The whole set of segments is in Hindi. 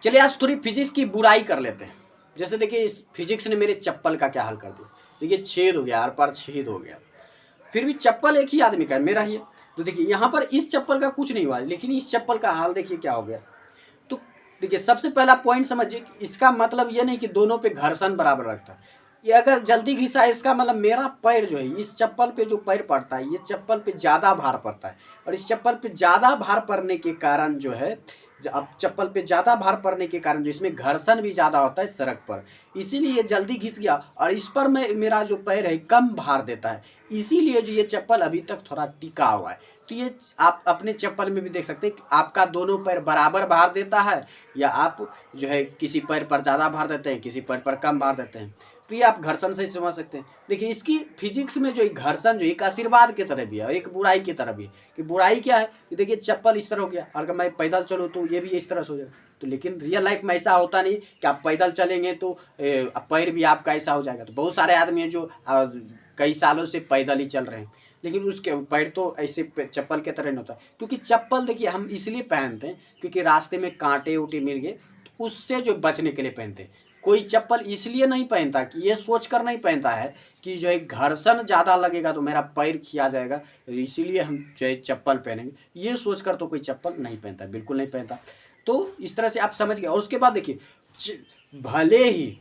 चलिए आज थोड़ी फिजिक्स की बुराई कर लेते हैं। जैसे देखिए इस फिजिक्स ने मेरे चप्पल का क्या हाल कर दिया। देखिए छेद हो गया, आर पार छेद हो गया, फिर भी चप्पल एक ही आदमी का है, मेरा ही है। तो देखिए यहाँ पर इस चप्पल का कुछ नहीं हुआ, लेकिन इस चप्पल का हाल देखिए क्या हो गया। तो देखिए सबसे पहला पॉइंट समझिए, इसका मतलब ये नहीं कि दोनों पे घर्षण बराबर रखता है। ये अगर जल्दी घिसा है, इसका मतलब मेरा पैर जो है, इस चप्पल पे जो पैर पड़ता है, ये चप्पल पे ज़्यादा भार पड़ता है। और इस चप्पल पे ज़्यादा भार पड़ने के कारण जो है, अब चप्पल पे ज़्यादा भार पड़ने के कारण जो इसमें घर्षण भी ज़्यादा होता है सड़क पर, इसीलिए ये जल्दी घिस गया। और इस पर मेरा जो पैर है कम भार देता है, इसीलिए जो ये चप्पल अभी तक थोड़ा टिका हुआ है। तो ये आप अपने चप्पल में भी देख सकते हैं कि आपका दोनों पैर बराबर भार देता है, या आप जो है किसी पैर पर ज़्यादा भार देते हैं, किसी पैर पर कम भार देते हैं। तो ये आप घर्षण से समझ सकते हैं। देखिए इसकी फिजिक्स में जो घर्षण जो एक आशीर्वाद की तरह भी है और एक बुराई की तरह भी है। कि बुराई क्या है कि देखिए चप्पल इस तरह हो गया, अगर मैं पैदल चलूँ तो ये भी इस तरह से हो जाएगा। तो लेकिन रियल लाइफ में ऐसा होता नहीं कि आप पैदल चलेंगे तो पैर भी आपका ऐसा हो जाएगा। तो बहुत सारे आदमी हैं जो कई सालों से पैदल ही चल रहे हैं, लेकिन उसके पैर तो ऐसे चप्पल के तरह नहीं होता। क्योंकि चप्पल देखिए हम इसलिए पहनते हैं क्योंकि रास्ते में कांटे उटे मिल गए, तो उससे जो बचने के लिए पहनते हैं। कोई चप्पल इसलिए नहीं पहनता कि ये सोच कर नहीं पहनता है कि जो है घर्षण ज़्यादा लगेगा तो मेरा पैर खिया जाएगा, इसीलिए हम जो है चप्पल पहनेंगे, ये सोच कर तो कोई चप्पल नहीं पहनता, बिल्कुल नहीं पहनता। तो इस तरह से आप समझ गए। और उसके बाद देखिए भले ही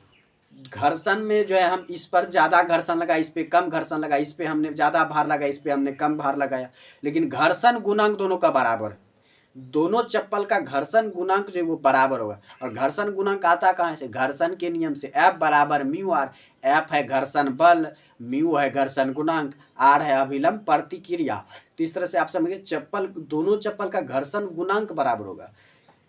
घर्षण में जो है हम इस पर ज़्यादा घर्षण लगा, इस पे कम घर्षण लगा, इस पे हमने ज़्यादा भार लगा, इस पे हमने कम भार लगाया, लेकिन घर्षण गुणांक दोनों का बराबर है। दोनों चप्पल का घर्षण गुणांक जो है वो बराबर होगा। और घर्षण गुणांक आता कहाँ से? घर्षण के नियम से। F बराबर म्यू आर। F है घर्षण बल, म्यू है घर्षण गुणांक, आर है अभिलंब प्रतिक्रिया। तो इस तरह से आप समझिए चप्पल, दोनों चप्पल का घर्षण गुणांक बराबर होगा।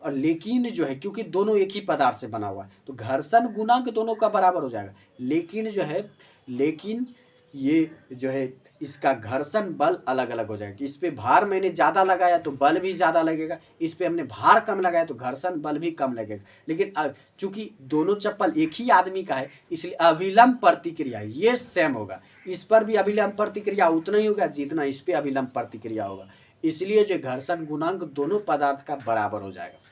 और लेकिन जो है क्योंकि दोनों एक ही पदार्थ से बना हुआ है तो घर्षण गुणांक दोनों का बराबर हो जाएगा। लेकिन जो है, लेकिन ये जो है इसका घर्षण बल अलग अलग हो जाएगा। इस पे भार मैंने ज़्यादा लगाया तो बल भी ज़्यादा लगेगा, इस पे हमने भार कम लगाया तो घर्षण बल भी कम लगेगा। लेकिन चूंकि दोनों चप्पल एक ही आदमी का है, इसलिए अभिलंब प्रतिक्रिया ये सेम होगा। इस पर भी अभिलंब प्रतिक्रिया उतना ही होगा जितना इस पे अभिलंब प्रतिक्रिया होगा, इसलिए जो घर्षण गुणांक दोनों पदार्थ का बराबर हो जाएगा।